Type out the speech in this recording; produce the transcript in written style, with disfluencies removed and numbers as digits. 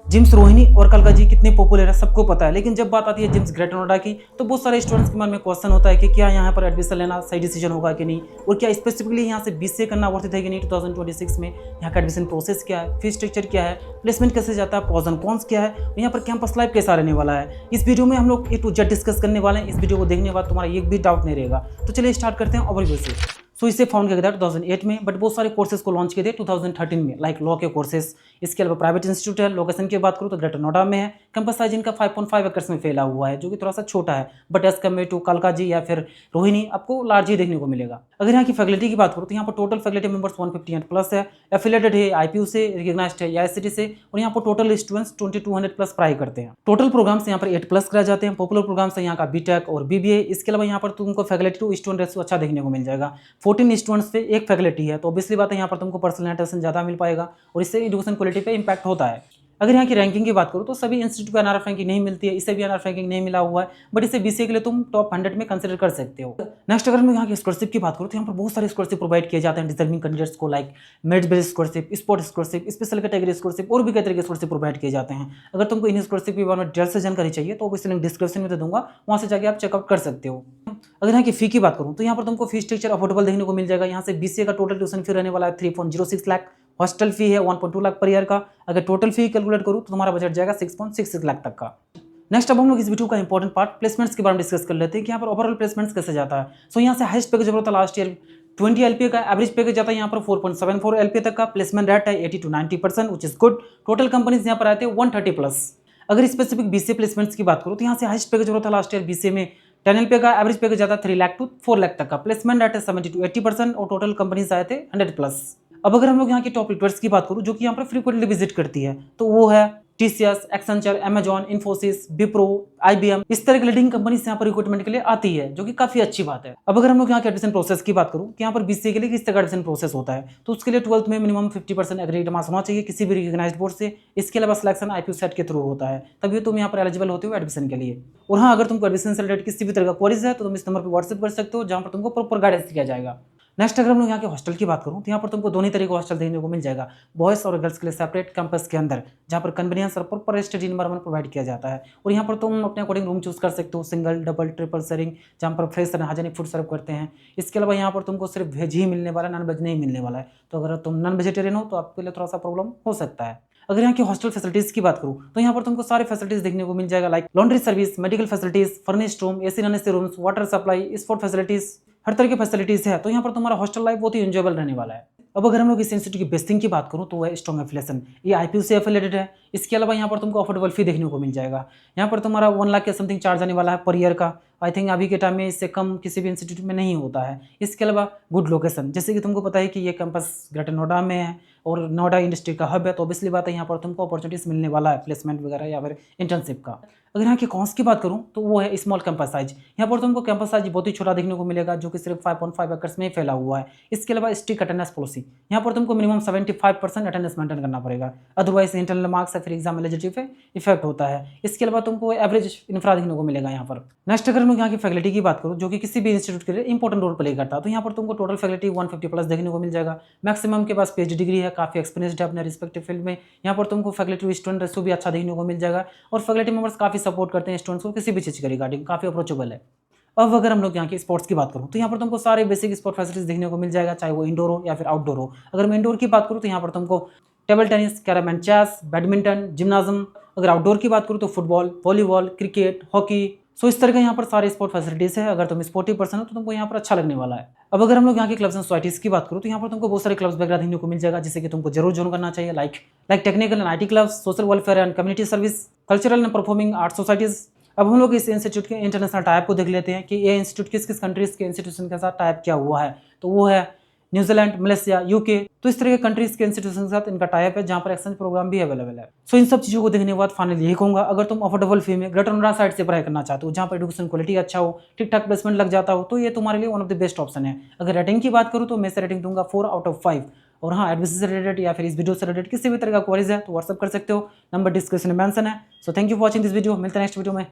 Gyms Rohini और कलका जी कितने popular है सबको पता है, लेकिन जब बात आती है जिम्स ग्रेटर नोएडा की तो बहुत सारे स्टूडेंट्स के मन में क्वेश्चन होता है कि क्या यहाँ पर एडमिशन लेना सही डिसीजन होगा कि नहीं, और क्या स्पेसिफिकली यहाँ से बीसीए करना वर्थ है कि नहीं 2026 में। यहाँ का एडमिशन प्रोसेस क्या है, फीस स्ट्रक्चर क्या है, प्लेसमेंट कैसे जाता है, प्रोज एंड कॉन्स क्या है, और यहाँ पर कैंपस लाइफ कैसा रहने वाला है। इस वीडियो में हम लोग ए टू जेड डिस्कस करने वाले हैं। इस वीडियो को देखने के बाद तुम्हारा एक भी डाउट नहीं रहेगा। तो चलिए स्टार्ट करते हैं ओवरव्यू से। इसे फाउंड किया गया था 2008 में, बट बहुत सारे कोर्सेज को लॉन्च किए थे 2013 में, लाइक लॉ के कोर्सेज। इसके अलावा प्राइवेट इंस्टीट्यूट है। लोकेशन की बात करूँ तो ग्रेटर नोएडा में है। कैंपस साइज इनका 5.5 एकर्स में फैला हुआ है, जो कि थोड़ा सा छोटा है, बट एज कम्पेयर टू कलका जी या फिर रोहिणी आपको लार्ज ही देखने को मिलेगा। अगर यहाँ की फैकल्टी की बात करूँ तो यहाँ पर टोटल फैकल्टी मेंबर्स 158 प्लस है। एफिलेटेड है आईपीयू से, रिकग्नाइज्ड है आईआईसीटी से, और यहाँ पर टोटल स्टूडेंट्स 2200 प्लस पढ़ाई करते हैं। टोटल प्रोग्राम्स यहाँ पर 8 प्लस कराए जाते हैं। पॉपुलर प्रोग्राम्स है यहाँ का बीटेक और बीबीए। इसके अलावा यहाँ पर तुमको फैकल्टी टू स्टूडेंट रेशियो अच्छा देखने को मिल जाएगा। 14 स्टूडेंट्स पे एक फैकल्टी है, तो ऑब्वियसली बात है यहाँ पर तुमको पर्सनल अटेंशन ज़्यादा मिल पाएगा और इससे एजुकेशन क्वालिटी पे इंपैक्ट होता है। अगर यहाँ की रैंकिंग की बात करूँ तो सभी इंस्टीट्यूट को एनआरएफ रैंकिंग नहीं मिलती है, इसे भी एनआरएफ रैंकिंग नहीं मिला हुआ है, बट इसे बीसीए के लिए तुम टॉप 100 में कंसिडर कर सकते हो। नेक्स्ट अगर मैं यहाँ की स्कॉलरशिप की बात करूँ तो यहाँ पर बहुत सारे स्कॉलरशिप प्रोवाइड किए जाते हैं डिजर्विंग कैंडिडेट्स को, like merit based scholarship, sport scholarship, special category scholarship और भी कई तरह के स्कॉलरशिप प्रोवाइड किए जाते हैं। अगर तुमको इन स्कॉलरशिप के बारे में डिटेल से जानकारी चाहिए तो इस लिंक डिस्क्रिप्शन में दे दूंगा, वहाँ से जाकर आप चेकआउट कर सकते हो। अगर यहाँ की फी की बात करूँ तो यहाँ पर तुमको फी स्ट्रक्चर अफोर्डेबल देखने को मिल जाएगा। यहाँ से बीसीए का टोटल ट्यूशन फी रहने वाला है 3.06 लाख। हॉस्टल फी है 1.2 लाख पर ईयर का। अगर टोटल फी कैलकुलेट करूँ तो तुम्हारा बजट जाएगा 6.66 लाख तक का। नेक्स्ट अब हम लोग इस वीडियो का इंपॉर्टेंट पार्ट प्लेसमेंट्स के बारे में डिस्कस कर लेते हैं कि यहाँ पर ओवरऑल प्लेसमेंट्स कैसे जाता है। सो यहाँ से हाईएस्ट पैकेज होता है लास्ट ईयर 20 एलपीए का, एवरेज पैकेज जाता है यहाँ पर 4.74 एलपीए तक का। प्लेसमेंट रेट है 80 to 90%, which is good. Total companies यहाँ पर आते हैं 130 प्लस। अगर स्पेसिफिक बीसीए प्लेसमेंट्स की बात करूँ तो यहाँ से हाईएस्ट पैकेज होता है लास्ट ईयर बीसीए में 10 एलपीए का, एवरेज पैकेज जाता है 3 लाख to 4 लाख तक का। प्लेसमेंट रेट है 70 to 80% और टोटल कंपनीज आए थे 100 प्लस। अब अगर हम लोग यहाँ की टॉप रिक्रूटर्स की बात करूँ जो कि यहाँ पर फ्रीक्वेंटली विजिट करती है, तो वो है TCS, Accenture, Amazon, Infosys, Wipro, IBM. इस तरह की लीडिंग कंपनीज यहाँ पर रिक्रूटमेंट के लिए आती है, जो कि काफी अच्छी बात है। अब अगर हम लोग यहाँ के एडमिशन प्रोसेस की बात करूँ कि यहाँ पर बीसीए के लिए किस तरह का एडमिशन प्रोसेस होता है, तो उसके लिए 12th में मिनिमम 50% एग्रीड मार्क्स होना चाहिए किसी भी रिकग्नाइज्ड बोर्ड से। इसके अलावा सिलेक्शन आईपीयू सेट के थ्रू होता है, तभी तुम यहाँ पर एलिजिबल होते हो एडमिशन के लिए। और हाँ, अगर तुमको एडमिशन से रिलेटेड किसी भी तरह का क्वेरीज है तो तुम इस नंबर पर व्हाट्सएप कर सकते हो, जहाँ पर तुमको प्रॉपर गाइडेंस दिया जाएगा। नेक्स्ट अगर हम लोग यहाँ के हॉस्टल की बात करूँ तो यहाँ पर तुमको दोनों तरह का हॉस्टल देखने को मिल जाएगा, बॉयज और गर्ल्स के लिए सेपरेट कैंपस के अंदर, जहाँ पर कन्वीनियंस और प्रॉपर स्टडी एनवायरनमेंट प्रोवाइड किया जाता है। और यहाँ पर तुम अपने अकॉर्डिंग रूम चूज कर सकते हो, सिंगल, डबल, ट्रिपल शेयरिंग, जहाँ पर फ्रेश एंड हाइजीनिक फूड सर्व करते हैं। इसके अलावा यहाँ पर तुमको सिर्फ वेज ही मिलने वाला है, नॉन वेज नहीं मिलने वाला है। तो अगर तुम नॉन वेजिटेरियन हो तो आपके लिए थोड़ा सा प्रॉब्लम हो सकता है। अगर यहाँ की हॉस्टल फैसिलिटीज की बात करूँ तो यहाँ पर तुमको सारे फैसिलिटीज देखने को मिल जाएगा, like laundry service, medical facilities, furnished room, AC non AC rooms, water supply, sport facilities, हर तरह की फैसिलिटीज है। तो यहाँ पर तुम्हारा हॉस्टल लाइफ बहुत ही एंजॉयबल रहने वाला है। अब अगर हम लोग इस इंस्टीट्यूट की बेस्ट थिंग की बात करूँ तो वह स्ट्रॉन्ग एफिलिएशन, ये आईपीयू से एफिलिएटेड है। इसके अलावा यहाँ पर तुमको अफोर्डेबल फी देखने को मिल जाएगा। यहाँ पर तुम्हारा 1 लाख के समथिंग चार्ज आने वाला है पर ईयर का। आई थिंक अभी के टाइम में इससे कम किसी भी इंस्टीट्यूट में नहीं होता है। इसके अलावा गुड लोकेशन, जैसे कि तुमको पता है कि ये कैंपस ग्रेटर नोएडा में है और नोएडा इंडस्ट्री का हब है, तो ऑब्वियसली बात है यहाँ पर तुमको अपॉर्चुनिटीज मिलने वाला है प्लेसमेंट वगैरह या फिर इंटर्नशिप का। अगर यहाँ के कॉन्स की बात करूँ तो वो है स्मॉल कैंपस साइज। यहाँ पर तुमको कैंपस साइज बहुत ही छोटा देखने को मिलेगा, जो कि सिर्फ 5.5 एकर्स में फैला हुआ है। इसके अलावा स्ट्रिक्ट अटेंडेंस पॉलिसी, यहाँ पर तुमको मिनिमम 75% अटेंडेंस मेंटेन करना पड़ेगा, अदरवाइज इंटरनल मार्क्स या फिर एग्जाम एलिजिबिलिटी पे इफेक्ट होता है। इसके अलावा तुमको एवरेज इंफ्रा देखने को मिलेगा यहाँ पर। नेक्स्ट अगर मैं यहाँ की फैकल्टी की बात करूँ जो कि किसी भी इंस्टीट्यूट के लिए इंपॉर्टेंट रोल प्ले करता है, तो यहाँ पर तुमको टोटल फैकल्टी 150 प्लस देखने को मिल जाएगा। मैक्सिमम के पास पीएचडी डिग्री है, काफी एक्सपीरियंस्ड है अपने रिस्पेक्टिव फील्ड में। यहाँ पर तुमको फैकल्टी टू स्टूडेंट रेशियो भी अच्छा देखने को मिल जाएगा और फैकल्टी मेंबर्स काफी सपोर्ट करते हैं स्टूडेंट्स को किसी भी चीज के रिगार्डिंग, काफी अप्रोचेबल है। अब अगर हम लोग यहाँ की स्पोर्ट्स की बात करूँ तो यहाँ पर तुमको सारे बेसिक स्पोर्ट फैसिलिटीज देखने को मिल जाएगा, चाहे वो इंडोर हो या फिर आउटडोर हो। अगर मैं इंडोर की बात करूँ तो यहाँ पर तुमको table tennis, carrom and chess, badminton, gymnasium. अगर आउटडोर की बात करूँ तो football, volleyball, cricket, hockey. So इस तरह का यहाँ पर सारे स्पोर्ट फैसिलिटीज है। अगर तुम स्पोर्टिव पर्सन हो तो तुमको यहाँ पर अच्छा लगने वाला है। अब अगर हम लोग यहाँ के क्लब्स एंड सोसाइटीज की बात करूँ तो यहाँ पर तुमको बहुत सारे क्लब्स वगैरह देखने को मिल जाएगा, जिससे कि तुमको जरूर ज्वाइन करना चाहिए, like technical and IT clubs, social welfare and community service, cultural and performing art societies. अब हम लोग इस इंस्टीट्यूट के इंटरनेशनल टाइप को देख लेते हैं कि ये इंस्टीट्यूट किस किस कंट्रीज के इंस्टीट्यूशन के साथ टाइप किया हुआ है। तो वो है न्यूजीलैंड, मलेशिया, यूके। तो इस तरह के कंट्रीज के इंस्टीट्यूशन के साथ इनका टाइप है, जहाँ पर एक्सचेंज प्रोग्राम भी अवेलेबल है। सो इन सब चीज़ों को देखने के बाद फाइनली यही कहूँगा, अगर तुम अफोर्डेबल फी में ग्रेटर नोएडा साइड से पढ़ाई करना चाहते हो, जहाँ पर एजुकेशन क्वालिटी अच्छा हो, ठीक ठाक प्लेसमेंट लग जाता हो, तो ये तुम्हारे लिए one of the best option है। अगर रेटिंग की बात करूँ तो मैं से रेटिंग दूंगा 4 आउट ऑफ 5। और हाँ, एडमिशन से रिलेटेड या फिर इस वीडियो से रिलेटेड किसी भी तरह का क्वेरीज है तो व्हाट्सअप कर सकते हो, नंबर डिस्क्रिप्शन में मेंशन है। So thank you for watching this video. मिलते हैं नेक्स्ट वीडियो में।